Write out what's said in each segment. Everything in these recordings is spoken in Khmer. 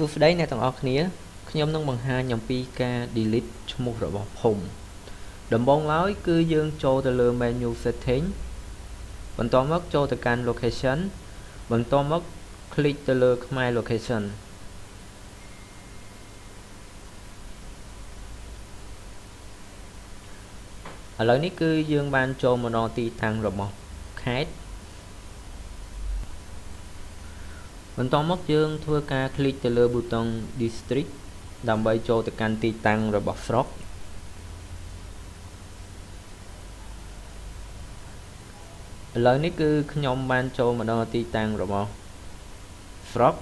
សួស្តីអ្នកទាំងអស់គ្នាខ្ញុំនឹងបង្ហាញអំពីការ delete ឈ្មោះរបស់ភូមិដំបូងឡើយគឺយើងចូលទៅលើ menu setting បន្ទាប់មកចូលទៅកាន់ location បន្ទាប់មក click ទៅលើខ្មែរ location ឥឡូវនេះគឺយើងបានចូលមកដល់ទីតាំងរបស់ខេត្តបន្ទាប់មកយើងធ្វើការ click ទៅលើប៊ូតុង district ដើម្បីចូលទៅកាន់ទីតាំងរបស់ស្រុកឥឡូវនេះគឺខ្ញុំបានចូលមកដល់ទីតាំងរបស់ស្រុក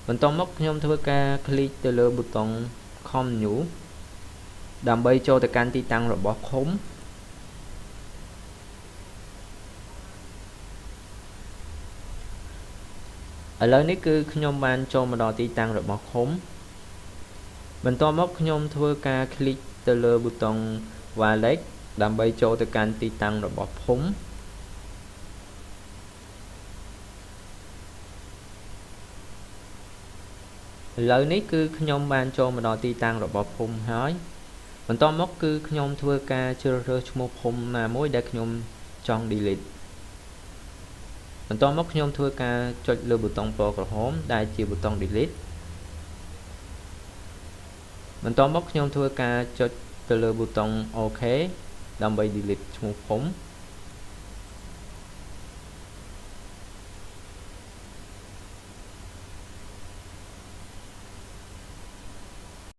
បន្ទាប់មកខ្ញុំធ្វើការ click ទៅលើប៊ូតុង commune ដើម្បីចូលទៅកាន់ទីតាំងរបស់ឃុំឥឡូវនេះគឺខ្ញុំបានចូលមកដល់ទីតាំងរបស់ឃុំបន្ទាប់មកខ្ញុំធ្វើការ click ទៅលើប៊ូតុង wallet ដើម្បីចូលទៅកាន់ទីតាំងរបស់ភូមិឥឡូវនេះគឺខ្ញុំបានចូលមកដល់ទីតាំងរបស់ភូមិហើយបន្ទាប់មកគឺខ្ញុំធ្វើការជ្រើសរើសឈ្មោះភូមិណាមួយដែលខ្ញុំចង់ delete បន្ទាប់មកខ្ញុំធ្វើការចុចលើប៊ូតុងពណ៌ក្រហមដែលជាប៊ូតុង delete បន្ទាប់មកខ្ញុំធ្វើការចុចទៅលើប៊ូតុង OK ដើម្បី delete ឈ្មោះភូមិ